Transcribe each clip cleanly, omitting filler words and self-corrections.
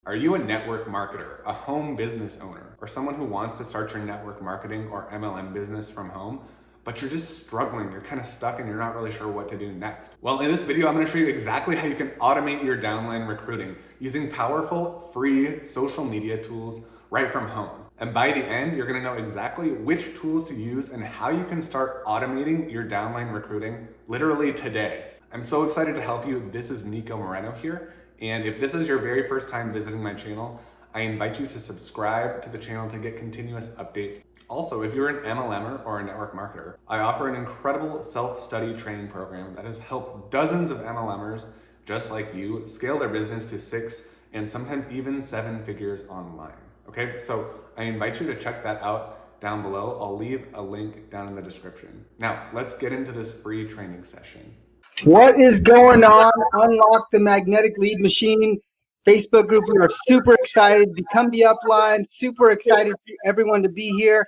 Are you a network marketer, a home business owner, or someone who wants to start your network marketing or MLM business from home, but you're just struggling, you're kind of stuck and you're not really sure what to do next? Well, in this video, I'm gonna show you exactly how you can automate your downline recruiting using powerful, free social media tools right from home. And by the end, you're gonna know exactly which tools to use and how you can start automating your downline recruiting literally today. I'm so excited to help you. This is Nico Moreno here. And if this is your very first time visiting my channel, I invite you to subscribe to the channel to get continuous updates. Also, if you're an MLMer or a network marketer, I offer an incredible self-study training program that has helped dozens of MLMers just like you scale their business to 6 and sometimes even 7 figures online. Okay, so I invite you to check that out down below. I'll leave a link down in the description. Now, let's get into this free training session. What is going on? Unlock the Magnetic Lead Machine Facebook group. We are super excited. Become the upline. Super excited for everyone to be here.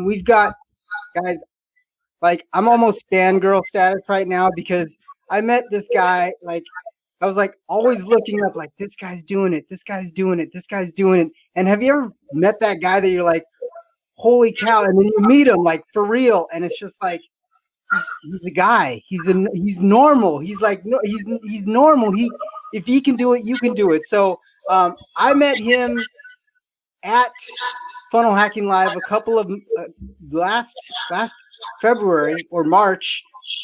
We've got, guys, like I'm almost fangirl status right now because I met this guy. Like I was like always looking up, like this guy's doing it. This guy's doing it. This guy's doing it. And have you ever met that guy that you're like, holy cow? And then you meet him like for real, and it's just like. He's a guy. He's normal. He's like no, he's normal. If he can do it, you can do it. So I met him at Funnel Hacking Live a couple of last February or March,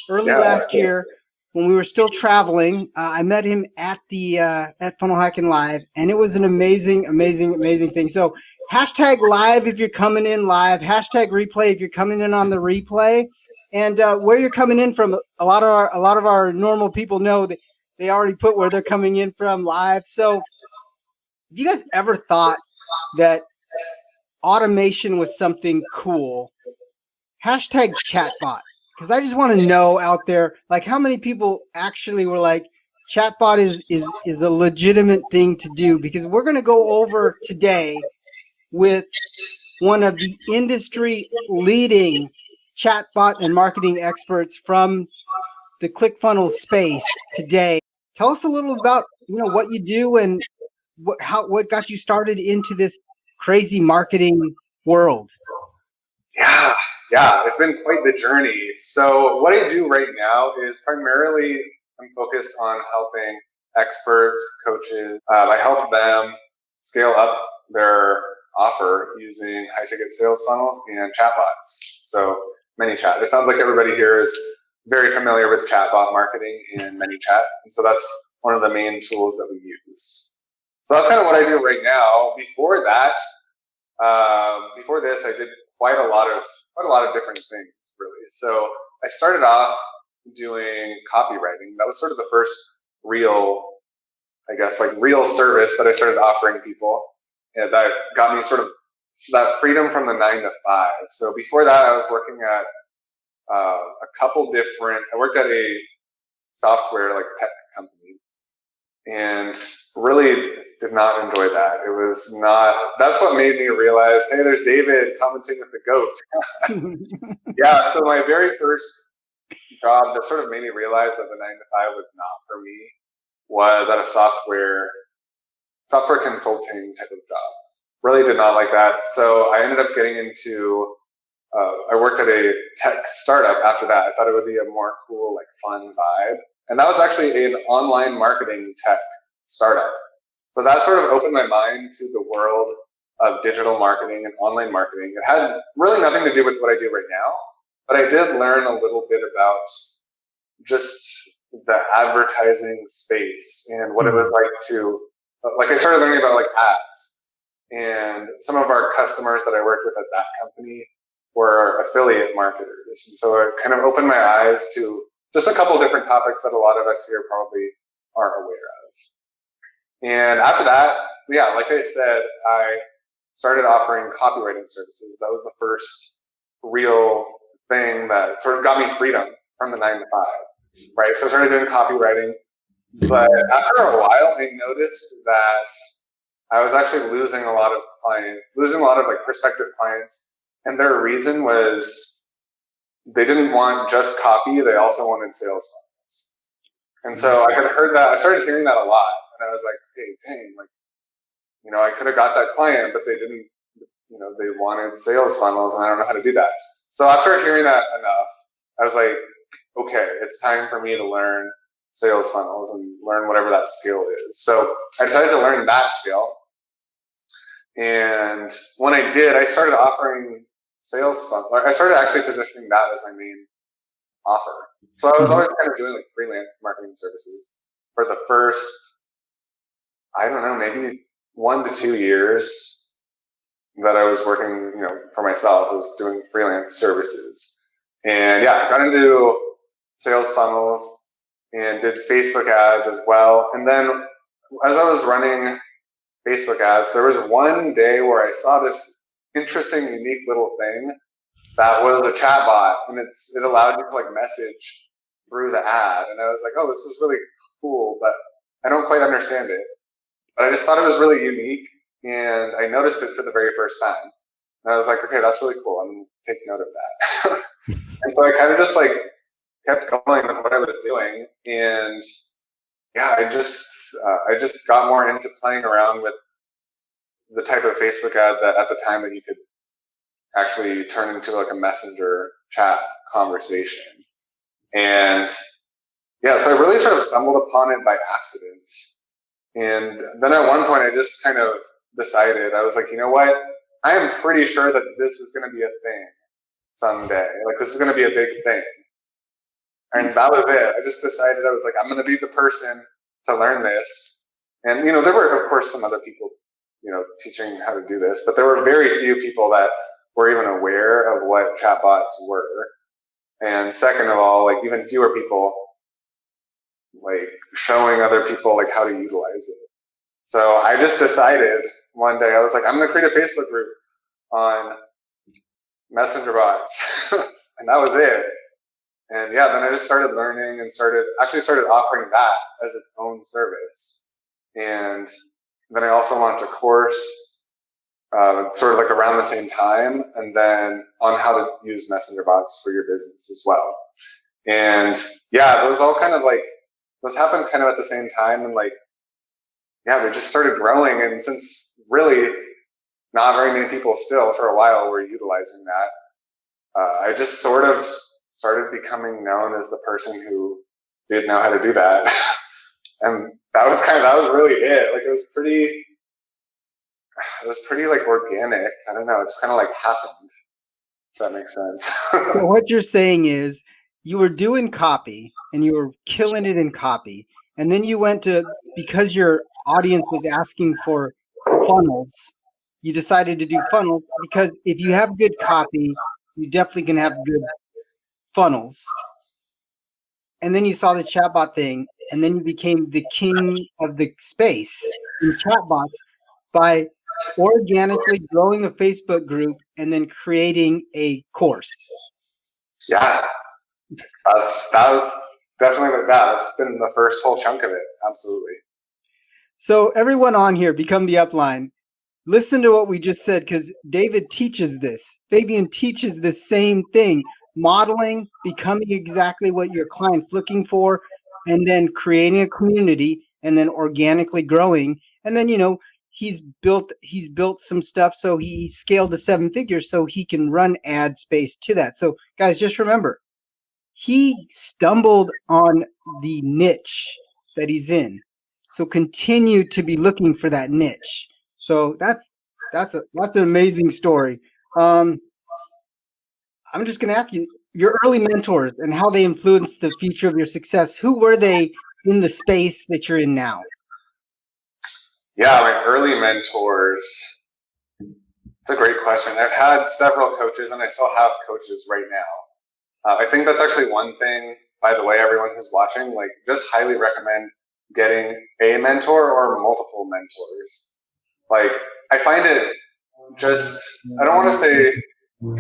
early last year when we were still traveling. I met him at the at Funnel Hacking Live, and it was an amazing thing. So hashtag live if you're coming in live. Hashtag replay if you're coming in on the replay. And where you're coming in from, a lot of our normal people know that they already put where they're coming in from live. So, have you guys ever thought that automation was something cool? Hashtag chatbot, because I just want to know out there, like how many people actually were like, chatbot is a legitimate thing to do. Because we're going to go over today with one of the industry leading chatbot and marketing experts from the ClickFunnels space today. Tell us a little about what you do and what got you started into this crazy marketing world. Yeah, it's been quite the journey. So what I do right now is primarily I'm focused on helping experts, coaches. I help them scale up their offer using high-ticket sales funnels and chatbots. So ManyChat. It sounds like everybody here is very familiar with chatbot marketing in ManyChat, and so that's one of the main tools that we use. So that's kind of what I do right now. Before that, before this, I did quite a lot of different things, really. So I started off doing copywriting. That was sort of the first real, I guess, like real service that I started offering people, and that got me sort of that freedom from the 9 to 5. So before that, I was working at a couple different. I worked at a software like tech company, and really did not enjoy that. It was not. That's what made me realize, hey, there's David commenting with the goat. Yeah. So my very first job that sort of made me realize that the 9 to 5 was not for me was at a software consulting type of job. Really did not like that. So I ended up getting into, I worked at a tech startup after that. I thought it would be a more cool, like fun vibe. And that was actually an online marketing tech startup. So that sort of opened my mind to the world of digital marketing and online marketing. It had really nothing to do with what I do right now, but I did learn a little bit about just the advertising space and what it was like to, like I started learning about like ads. And some of our customers that I worked with at that company were affiliate marketers. And so it kind of opened my eyes to just a couple different topics that a lot of us here probably aren't aware of. And after that, yeah, like I said, I started offering copywriting services. That was the first real thing that sort of got me freedom from the 9 to 5, right? So I started doing copywriting. But after a while, I noticed that I was actually losing a lot of clients, losing a lot of like prospective clients. And their reason was they didn't want just copy, they also wanted sales funnels. And so I had heard that, I started hearing that a lot. And I was like, hey, dang, like I could have got that client, but they didn't, they wanted sales funnels, and I don't know how to do that. So after hearing that enough, I was like, okay, it's time for me to learn sales funnels and learn whatever that skill is. So I decided to learn that skill. And when I did, I started offering sales funnels. I started actually positioning that as my main offer. So I was always kind of doing like freelance marketing services for the first, I don't know, maybe 1 to 2 years that I was working, for myself. I was doing freelance services. And yeah, I got into sales funnels and did Facebook ads as well. And then as I was running Facebook ads, there was one day where I saw this interesting, unique little thing that was a chatbot, and it allowed you to like message through the ad. And I was like, oh, this is really cool, but I don't quite understand it. But I just thought it was really unique, and I noticed it for the very first time. And I was like, okay, that's really cool. I'm going to take note of that. And so I kind of just like kept going with what I was doing. And yeah, I just got more into playing around with the type of Facebook ad that at the time that you could actually turn into like a messenger chat conversation. And yeah, so I really sort of stumbled upon it by accident. And then at one point I just kind of decided, I was like, you know what? I am pretty sure that this is going to be a thing someday. Like this is going to be a big thing. And that was it. I just decided, I was like, I'm going to be the person to learn this. And, there were, of course, some other people, teaching how to do this, but there were very few people that were even aware of what chatbots were. And second of all, like even fewer people like showing other people like how to utilize it. So I just decided one day, I was like, I'm going to create a Facebook group on messenger bots. And that was it. And yeah, then I just started learning and started offering that as its own service. And then I also launched a course sort of like around the same time, and then on how to use messenger bots for your business as well. And yeah, those happened kind of at the same time. And like, yeah, they just started growing. And since really not very many people still for a while were utilizing that, I just sort of started becoming known as the person who did know how to do that. And that was really it. Like it was pretty like organic. I don't know. It just kind of like happened. If that makes sense. So what you're saying is you were doing copy and you were killing it in copy. And then you went to, because your audience was asking for funnels, you decided to do funnels because if you have good copy, you definitely can have good funnels. And then you saw the chatbot thing, and then you became the king of the space in chatbots by organically growing a Facebook group and then creating a course. Yeah, that was definitely like that. That's been the first whole chunk of it. Absolutely. So everyone on here, become the upline. Listen to what we just said, because David teaches this. Fabian teaches the same thing. Modeling, becoming exactly what your client's looking for, and then creating a community, and then organically growing. And then, he's built some stuff, so he scaled to 7 figures so he can run ad space to that. So guys, just remember, he stumbled on the niche that he's in. So continue to be looking for that niche. So that's an amazing story. I'm just going to ask you, your early mentors and how they influenced the future of your success. Who were they in the space that you're in now? Yeah, my early mentors. It's a great question. I've had several coaches, and I still have coaches right now. I think that's actually one thing, by the way, everyone who's watching, like just highly recommend getting a mentor or multiple mentors. Like I find it just, I don't want to say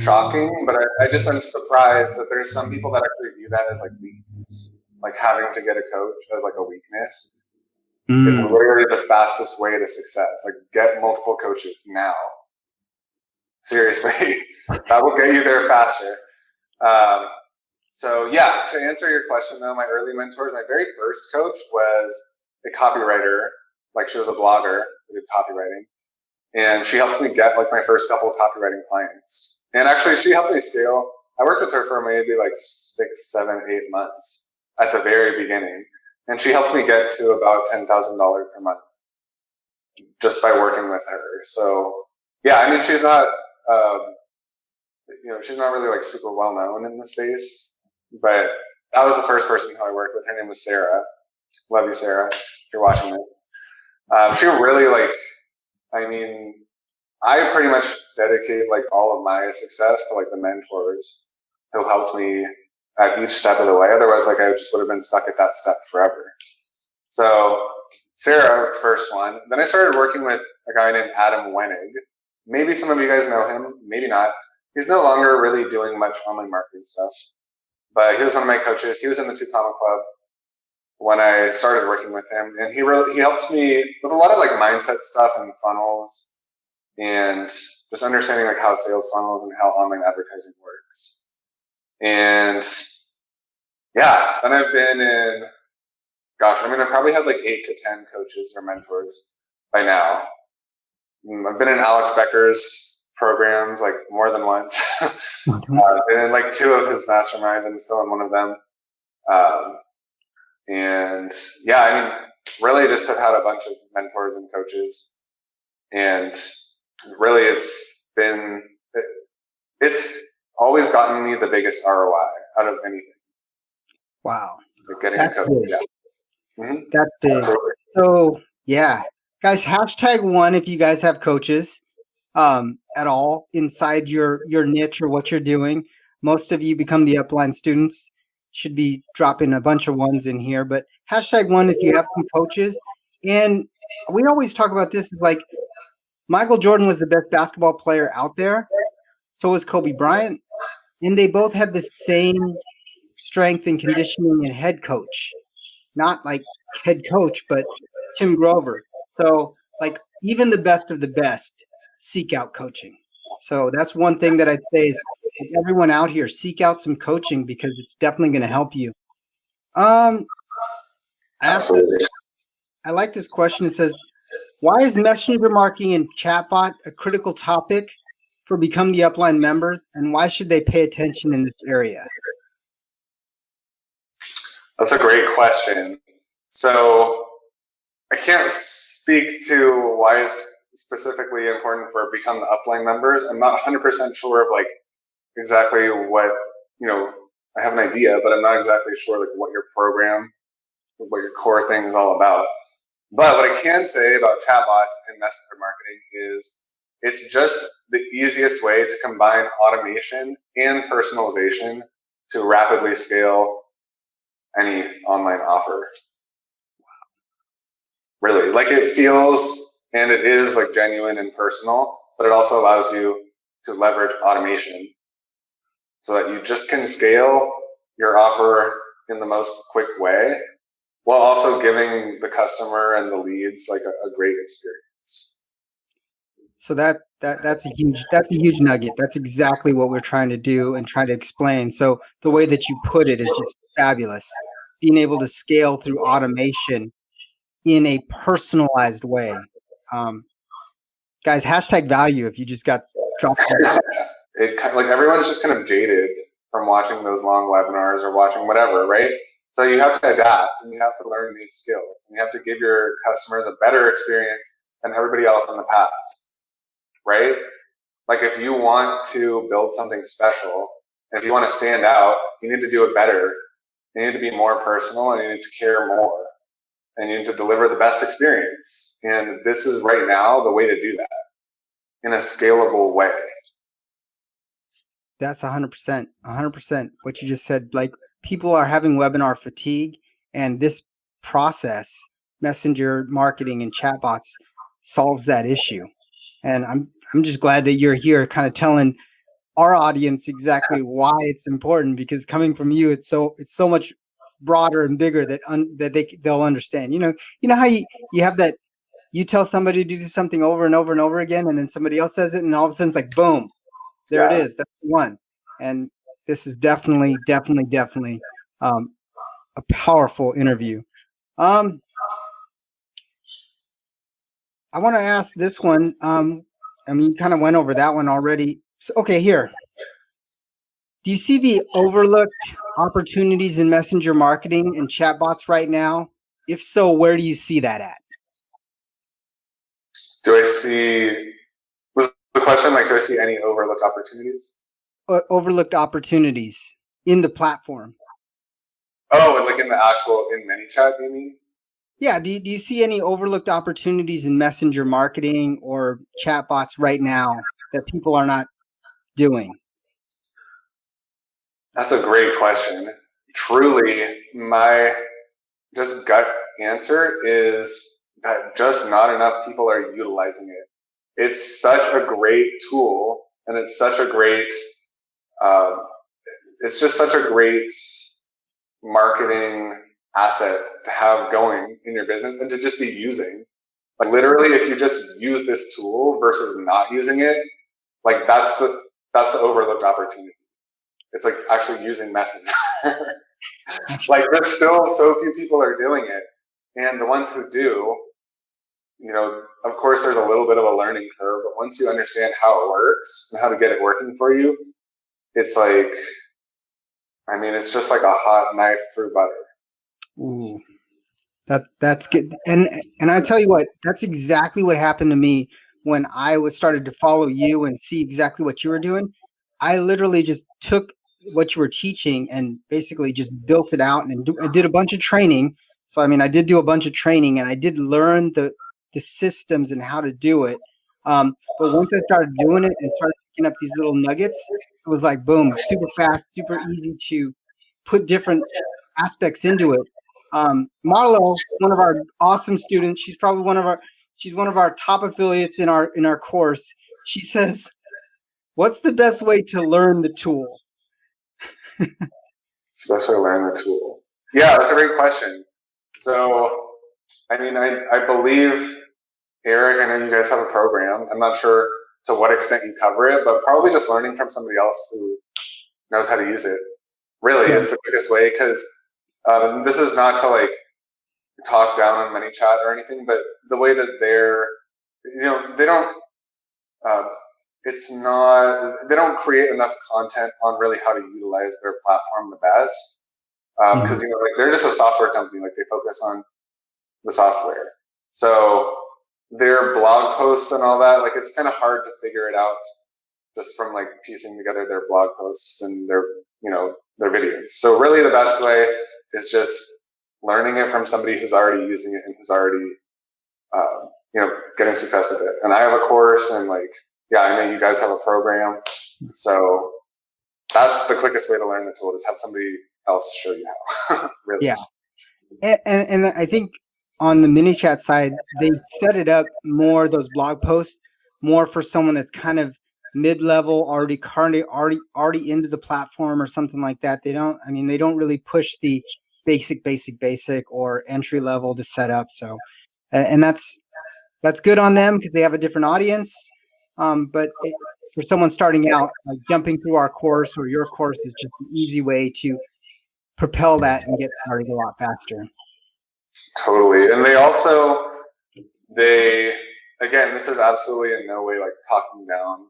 shocking, but I just am surprised that there's some people that actually view that as like weakness, like having to get a coach as like a weakness. It's literally the fastest way to success. Like get multiple coaches now. Seriously, that will get you there faster. So yeah, to answer your question though, my early mentors, my very first coach was a copywriter. Like she was a blogger who did copywriting. and she helped me get like my first couple of copywriting clients. And actually, she helped me scale. I worked with her for maybe like 6, 7, 8 months at the very beginning, and she helped me get to about $10,000 per month just by working with her. So yeah, I mean, she's not, she's not really like super well known in the space, but that was the first person who I worked with. Her name was Sarah. Love you, Sarah, if you're watching this. She really I mean, I pretty much dedicate like all of my success to like the mentors who helped me at each step of the way. Otherwise, like I just would have been stuck at that step forever. So Sarah was the first one. Then I started working with a guy named Adam Wenig. Maybe some of you guys know him, maybe not. He's no longer really doing much online marketing stuff, but he was one of my coaches. He was in the 2 Comma Club when I started working with him, and he helped me with a lot of like mindset stuff and funnels and just understanding like how sales funnels and how online advertising works. And yeah, then I've been in, I probably had like 8 to 10 coaches or mentors by now. I've been in Alex Becker's programs like more than once. Been in like 2 of his masterminds. I'm still in one of them. And yeah, I mean, really just have had a bunch of mentors and coaches, and really it's always gotten me the biggest ROI out of anything. Wow. Like getting a coach. Yeah. Mm-hmm. That's big. Absolutely. So yeah, guys, #1 if you guys have coaches at all inside your niche or what you're doing. Most of you become the upline students. Should be dropping a bunch of ones in here, but #1 if you have some coaches. And we always talk about this is like Michael Jordan was the best basketball player out there. So was Kobe Bryant. And they both had the same strength and conditioning and head coach. Not like head coach, but Tim Grover. So like even the best of the best seek out coaching. So that's one thing that I'd say is everyone out here, seek out some coaching because it's definitely going to help you. Absolutely. I like this question. It says, why is messenger marketing and chatbot a critical topic for Become the Upline members, and why should they pay attention in this area? That's a great question. So I can't speak to why it's specifically important for Become the Upline members. I'm not 100% sure of like exactly what, I have an idea, but I'm not exactly sure like what your program, what your core thing is all about. But what I can say about chatbots and messenger marketing is it's just the easiest way to combine automation and personalization to rapidly scale any online offer. Really, like it feels and it is like genuine and personal, but it also allows you to leverage automation so that you just can scale your offer in the most quick way while also giving the customer and the leads like a great experience. So that's a huge nugget. That's exactly what we're trying to do and try to explain. So the way that you put it is just fabulous. Being able to scale through automation in a personalized way. Guys, #value if you just got dropped. It like everyone's just kind of jaded from watching those long webinars or watching whatever, right? So you have to adapt and you have to learn new skills and you have to give your customers a better experience than everybody else in the past, right? Like if you want to build something special and if you want to stand out, you need to do it better. You need to be more personal and you need to care more and you need to deliver the best experience. And this is right now the way to do that in a scalable way. That's 100% what you just said. Like people are having webinar fatigue, and this process, messenger marketing and chatbots, solves that issue. And I'm just glad that you're here, kind of telling our audience exactly why it's important. Because coming from you, it's so much broader and bigger that they'll understand. You know how you have that. You tell somebody to do something over and over and over again, and then somebody else says it, and all of a sudden it's like boom. There it is. That's the one. And this is definitely a powerful interview. I want to ask this one. I mean, you kind of went over that one already. So, okay, here. Do you see the overlooked opportunities in messenger marketing and chatbots right now? If so, where do you see that at? Do I see, was the question like, do I see any overlooked opportunities? Overlooked opportunities in the platform. Oh, and like in the actual, in ManyChat, you mean? Yeah, do you see any overlooked opportunities in messenger marketing or chatbots right now that people are not doing? That's a great question. Truly, my just gut answer is that just not enough people are utilizing it. It's such a great tool, and it's such a great, uh, it's just such a great marketing asset to have going in your business and to just be using. Like literally, if you just use this tool versus not using it, like that's the overlooked opportunity. It's like actually using Messenger. Like there's still so few people are doing it, and the ones who do, you know, of course there's a little bit of a learning curve, but once you understand how it works and how to get it working for you, it's like, I mean, it's just like a hot knife through butter. Ooh, that's good. And I tell you what, that's exactly what happened to me when I was started to follow you and see exactly what you were doing. I literally just took what you were teaching and basically just built it out and I did a bunch of training. So I mean, I did do a bunch of training and I did learn the systems and how to do it. But once I started doing it and started picking up these little nuggets, it was like boom, super fast, super easy to put different aspects into it. Marlo, one of our awesome students, she's one of our top affiliates in our course. She says, "What's the best way to learn the tool?" It's the best way to learn the tool. Yeah, that's a great question. So, I mean, I believe, Eric, I know you guys have a program. I'm not sure to what extent you cover it, but probably just learning from somebody else who knows how to use it. Really, Yeah. it's the quickest way because this is not to like talk down on ManyChat or anything, but the way that they're, you know, they don't, uh, it's not, they don't create enough content on really how to utilize their platform the best. Because, you know, like they're just a software company, like they focus on the software. So their blog posts and all that, like it's kind of hard to figure it out just from like piecing together their blog posts and their, you know, their videos. So really the best way is just learning it from somebody who's already using it and who's already, you know, getting success with it. And I have a course and like, yeah, I know you guys have a program. So that's the quickest way to learn the tool, is have somebody else show you how. Really. Yeah. And I think on the ManyChat side, they set it up more, those blog posts, more for someone that's kind of mid-level, already into the platform or something like that. They don't really push the basic or entry level to set up. So, and that's good on them because they have a different audience. But for someone starting out, like jumping through our course or your course is just an easy way to propel that and get started a lot faster. Totally. And again, this is absolutely in no way like talking down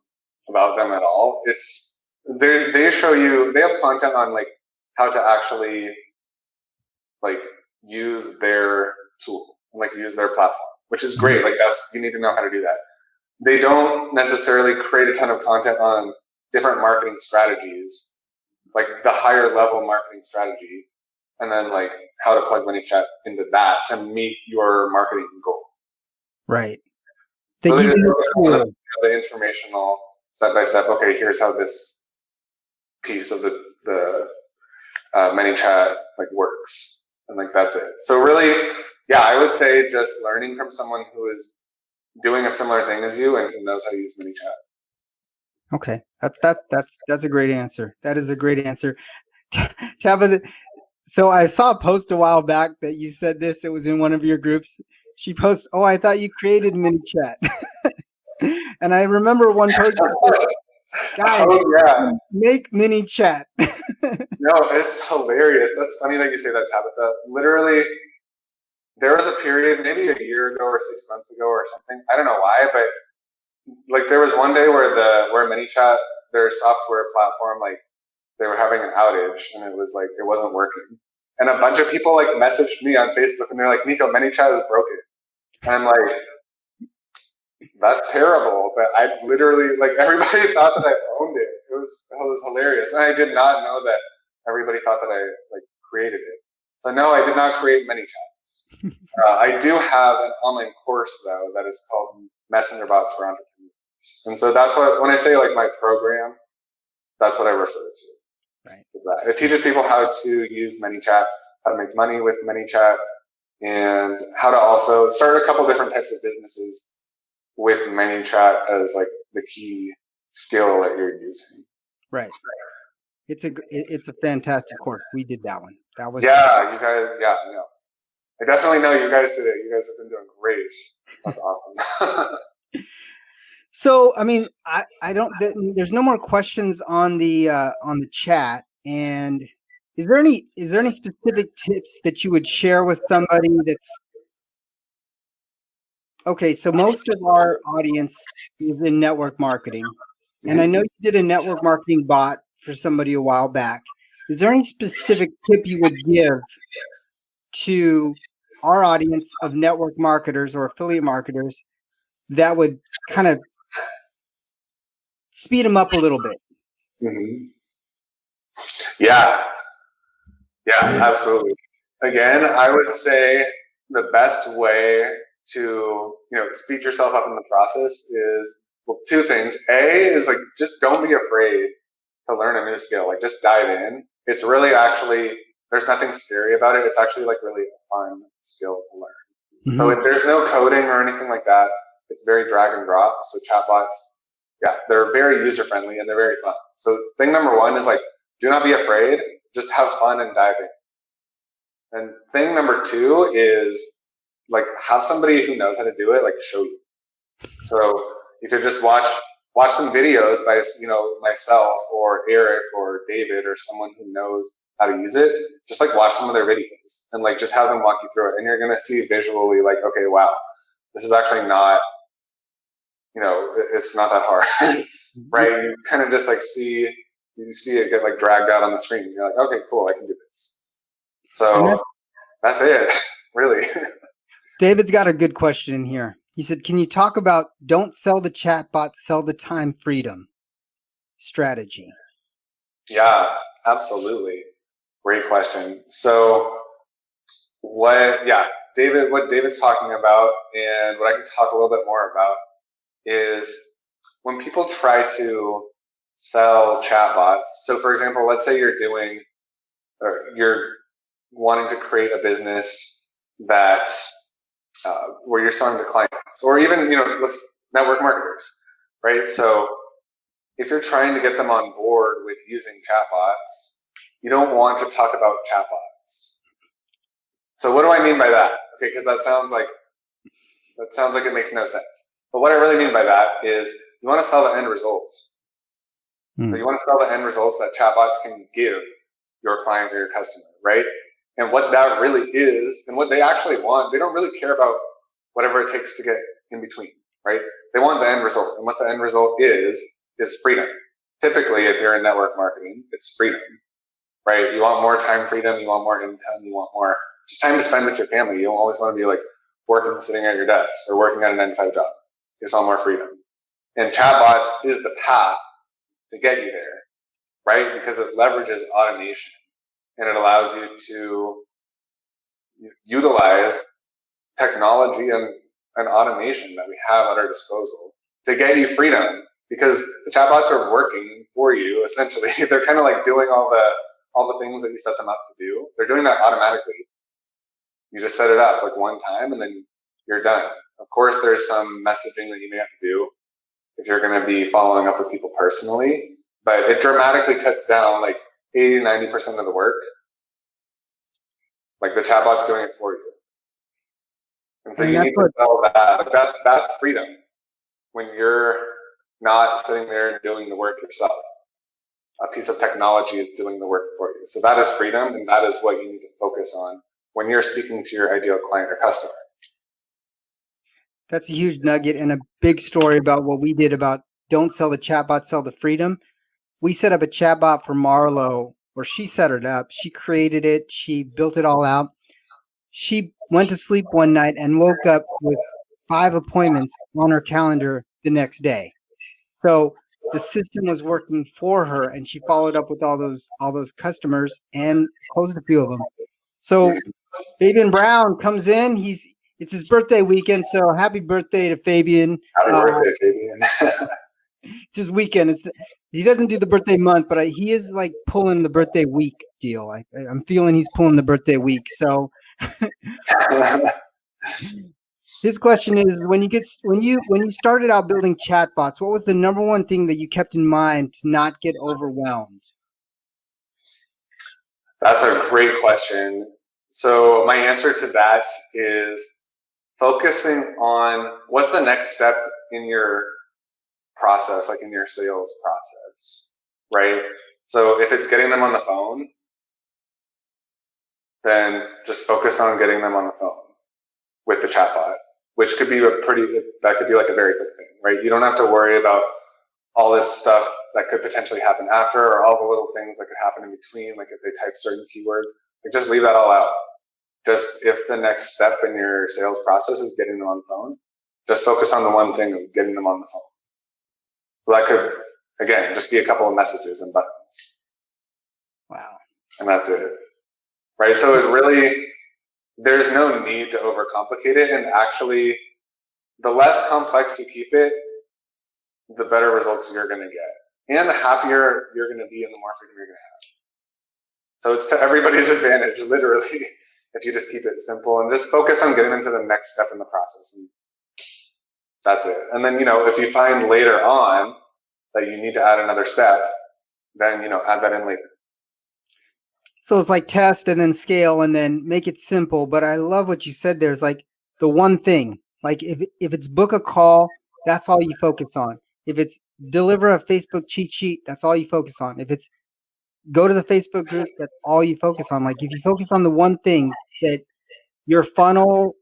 about them at all. It's, they show you, they have content on like how to actually like use their tool, like use their platform, which is great. Like you need to know how to do that. They don't necessarily create a ton of content on different marketing strategies, like the higher level marketing strategy, and then like how to plug ManyChat into that to meet your marketing goal. Right. So they just focus on the informational step by step. Okay, here's how this piece of the ManyChat like works, and like that's it. So really, yeah, I would say just learning from someone who is doing a similar thing as you and who knows how to use ManyChat. Okay, that's a great answer. That is a great answer. Tabitha, so I saw a post a while back that you said this. It was in one of your groups. She posts, "Oh, I thought you created ManyChat," and I remember one post. Guys, oh yeah, make ManyChat. no, it's hilarious. That's funny that you say that, Tabitha. Literally, there was a period, maybe a year ago or 6 months ago or something. I don't know why, but like there was one day where ManyChat, their software platform, like they were having an outage and it was like it wasn't working. And a bunch of people like messaged me on Facebook and they're like, Nico, ManyChat is broken. And I'm like, that's terrible. But I literally, like, everybody thought that I owned it. It was hilarious. And I did not know that everybody thought that I like created it. So no, I did not create ManyChat. I do have an online course though that is called Messenger Bots for Entrepreneurs. And so that's what, when I say like my program, that's what I refer to. Right. Is that it teaches people how to use ManyChat, how to make money with ManyChat, and how to also start a couple different types of businesses with ManyChat as like the key skill that you're using. Right. It's a fantastic course. We did that one. That was you guys. Yeah, I know. I definitely know you guys did it. You guys have been doing great. That's awesome. So, I mean, I don't. There's no more questions on the chat. And is there any specific tips that you would share with somebody that's okay? So most of our audience is in network marketing, and I know you did a network marketing bot for somebody a while back. Is there any specific tip you would give to our audience of network marketers or affiliate marketers that would kind of speed them up a little bit? Mm-hmm. Yeah, absolutely. Again, I would say the best way to speed yourself up in the process is, well, two things. A is like, just don't be afraid to learn a new skill. Like, just dive in. It's really actually, there's nothing scary about it. It's actually like really a fun skill to learn. Mm-hmm. So if there's no coding or anything like that, it's very drag and drop. So chatbots, they're very user friendly and they're very fun. So thing number one is like, do not be afraid. Just have fun and dive in. And thing number two is like, have somebody who knows how to do it, like, show you. So you could just watch some videos by myself or Eric or David or someone who knows how to use it. Just like watch some of their videos and like just have them walk you through it, and you're gonna see visually like, okay, wow, this is actually not, it's not that hard. Right? You kind of just like see it get like dragged out on the screen. You're like, okay, cool, I can do this. So that's it, really. David's got a good question in here. He said, can you talk about don't sell the chatbot, sell the time freedom strategy? Yeah, absolutely. Great question. So what David's talking about, and what I can talk a little bit more about, is when people try to sell chatbots. So for example, let's say you're wanting to create a business that where you're selling to clients, or even network marketers, right? So if you're trying to get them on board with using chatbots, you don't want to talk about chatbots. So what do I mean by that? Okay, because that sounds like it makes no sense. But what I really mean by that is you want to sell the end results. So you want to sell the end results that chatbots can give your client or your customer, right? And what that really is, and what they actually want, they don't really care about whatever it takes to get in between, right? They want the end result. And what the end result is freedom. Typically, if you're in network marketing, it's freedom, right? You want more time freedom, you want more income, you want more just time to spend with your family. You don't always want to be like working, sitting at your desk, or working at a 9-to-5 job. You just want more freedom. And chatbots is the path to get you there, right? Because it leverages automation and it allows you to utilize technology and automation that we have at our disposal to get you freedom, because the chatbots are working for you essentially. They're kind of like doing all the things that you set them up to do. They're doing that automatically. You just set it up like one time and then you're done. Of course, there's some messaging that you may have to do if you're going to be following up with people personally, but it dramatically cuts down like 80-90% of the work. Like the chatbot's doing it for you. And so you need to sell that. That's freedom when you're not sitting there doing the work yourself. A piece of technology is doing the work for you. So that is freedom, and that is what you need to focus on when you're speaking to your ideal client or customer. That's a huge nugget and a big story about what we did about don't sell the chatbot, sell the freedom. We set up a chatbot for Marlo, or she set it up. She created it. She built it all out. She went to sleep one night and woke up with 5 appointments on her calendar the next day. So the system was working for her, and she followed up with all those customers and closed a few of them. So Fabian Brown comes in. It's his birthday weekend, so happy birthday to Fabian. Happy birthday, Fabian. It's his weekend. He doesn't do the birthday month, but he is like pulling the birthday week deal. I'm feeling he's pulling the birthday week. So his question is: when you started out building chatbots, what was the number one thing that you kept in mind to not get overwhelmed? That's a great question. So my answer to that is focusing on what's the next step in your process, like in your sales process, right? So if it's getting them on the phone, then just focus on getting them on the phone with the chatbot, which could be that could be like a very quick thing, right? You don't have to worry about all this stuff that could potentially happen after, or all the little things that could happen in between, like if they type certain keywords, like just leave that all out. Just if the next step in your sales process is getting them on the phone, just focus on the one thing of getting them on the phone. So that could, again, just be a couple of messages and buttons. Wow. And that's it, right? So it really, there's no need to overcomplicate it. And actually, the less complex you keep it, the better results you're going to get. And the happier you're going to be and the more freedom you're going to have. So it's to everybody's advantage, literally, if you just keep it simple and just focus on getting them to the next step in the process. And that's it. And then, if you find later on that you need to add another step, then, add that in later. So it's like test and then scale and then make it simple. But I love what you said. There's like the one thing, like if it's book a call, that's all you focus on. If it's deliver a Facebook cheat sheet, that's all you focus on. If it's go to the Facebook group, that's all you focus on. Like if you focus on the one thing that your funnel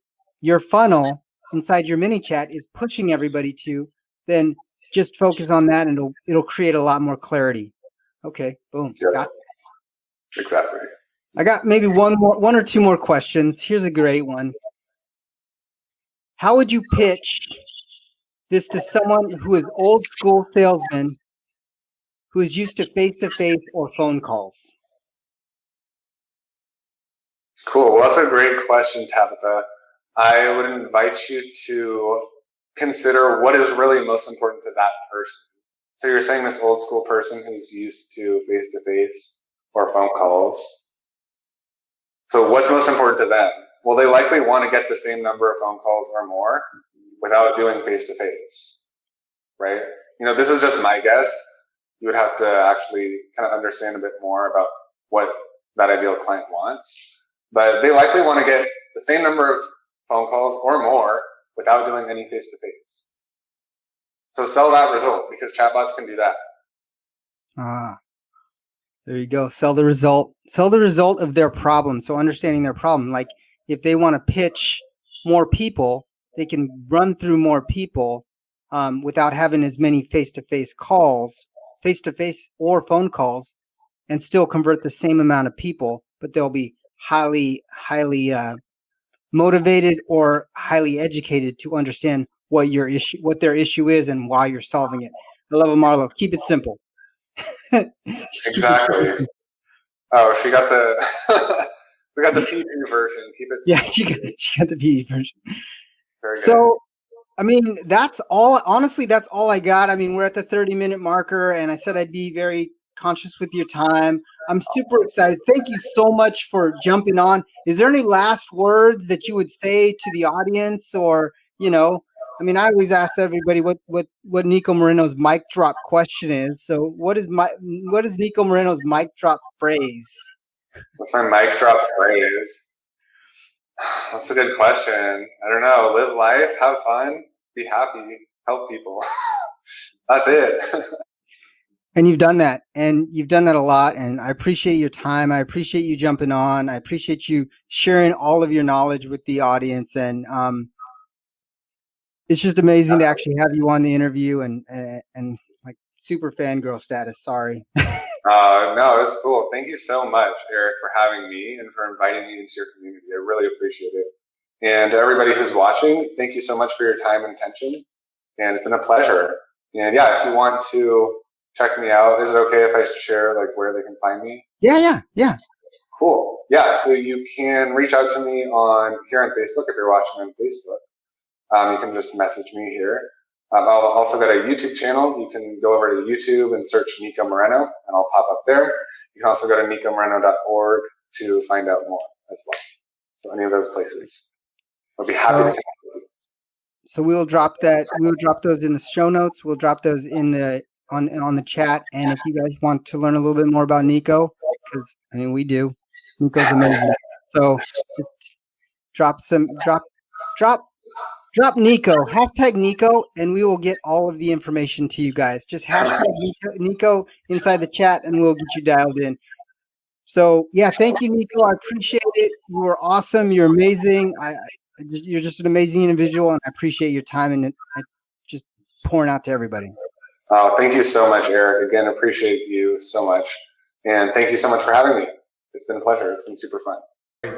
inside your ManyChat is pushing everybody to, then just focus on that and it'll create a lot more clarity. Okay, boom. Yeah, got it. Exactly. I got maybe one or two more questions. Here's a great one. How would you pitch this to someone who is old school salesman who is used to face-to-face or phone calls? Cool. Well, that's a great question, Tabitha. I would invite you to consider what is really most important to that person. So you're saying this old school person who's used to face-to-face or phone calls. So what's most important to them? Well, they likely want to get the same number of phone calls or more without doing face-to-face, right? This is just my guess. You would have to actually kind of understand a bit more about what that ideal client wants. But they likely want to get the same number of phone calls or more without doing any face-to-face. So sell that result, because chatbots can do that. There you go. Sell the result. Sell the result of their problem. So understanding their problem. Like if they want to pitch more people, they can run through more people without having as many face-to-face calls, face-to-face or phone calls, and still convert the same amount of people, but they'll be highly motivated or highly educated to understand what their issue is and why you're solving it. I love it, Marlo. Keep it simple. Exactly. Oh, she got the we got the PG version. Keep it simple. Yeah, she got the PG version. Very good. So, I mean, that's all. Honestly, that's all I got. I mean, we're at the 30-minute marker, and I said I'd be very conscious with your time. I'm super excited. Thank you so much for jumping on. Is there any last words that you would say to the audience, or I mean, I always ask everybody what Nico Moreno's mic drop question is. So, what is Nico Moreno's mic drop phrase? What's my mic drop phrase? That's a good question. I don't know. Live life, have fun, be happy, help people. That's it. And you've done that, and you've done that a lot. And I appreciate your time. I appreciate you jumping on. I appreciate you sharing all of your knowledge with the audience. And it's just amazing to actually have you on the interview and like super fangirl status. Sorry. No, it's cool. Thank you so much, Eric, for having me and for inviting me into your community. I really appreciate it. And to everybody who's watching, thank you so much for your time and attention. And it's been a pleasure. And yeah, if you want to check me out, is it okay if I share like where they can find me? Yeah. Cool. Yeah, so you can reach out to me on here on Facebook if you're watching on Facebook. You can just message me here. I'll also got a YouTube channel. You can go over to YouTube and search Nico Moreno, and I'll pop up there. You can also go to nicomoreno.org to find out more as well. So any of those places, I'll be happy to connect with you. So we'll drop that. We'll drop those in the show notes. We'll drop those in the on the chat. And if you guys want to learn a little bit more about Nico, because I mean we do, Nico's amazing. So just drop Nico, hashtag Nico, and we will get all of the information to you guys. Just hashtag Nico inside the chat, and we'll get you dialed in. So yeah, thank you, Nico. I appreciate it. You are awesome. You're amazing. You're just an amazing individual, and I appreciate your time and just pouring out to everybody. Thank you so much, Eric. Again, appreciate you so much, and thank you so much for having me. It's been a pleasure. It's been super fun.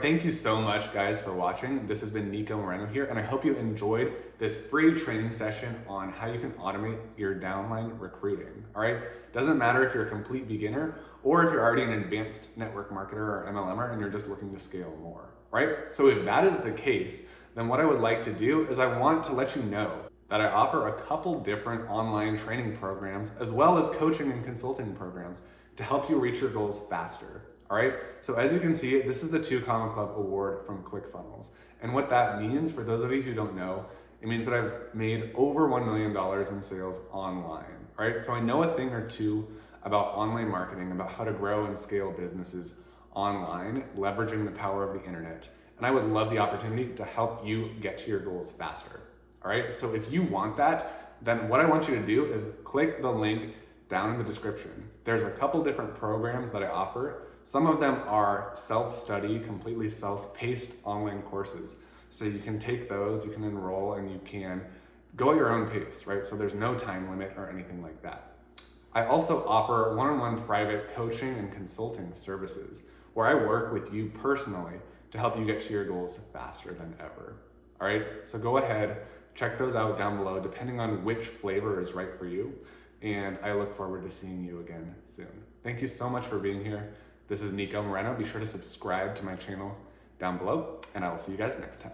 Thank you so much, guys, for watching. This has been Nico Moreno here, and I hope you enjoyed this free training session on how you can automate your downline recruiting. All right, doesn't matter if you're a complete beginner or if you're already an advanced network marketer or MLMer and you're just looking to scale more. Right? So if that is the case, then what I would like to do is I want to let you know that I offer a couple different online training programs as well as coaching and consulting programs to help you reach your goals faster. All right, so as you can see, this is the 2 Comma Club award from ClickFunnels. And what that means, for those of you who don't know, it means that I've made over $1 million in sales online. All right, so I know a thing or two about online marketing, about how to grow and scale businesses online, leveraging the power of the internet. And I would love the opportunity to help you get to your goals faster. All right, so if you want that, then what I want you to do is click the link down in the description. There's a couple different programs that I offer. Some of them are self-study, completely self-paced online courses. So you can take those, you can enroll, and you can go at your own pace, right? So there's no time limit or anything like that. I also offer one-on-one private coaching and consulting services where I work with you personally to help you get to your goals faster than ever. All right, so go ahead, check those out down below, depending on which flavor is right for you. And I look forward to seeing you again soon. Thank you so much for being here. This is Nico Moreno. Be sure to subscribe to my channel down below, and I will see you guys next time.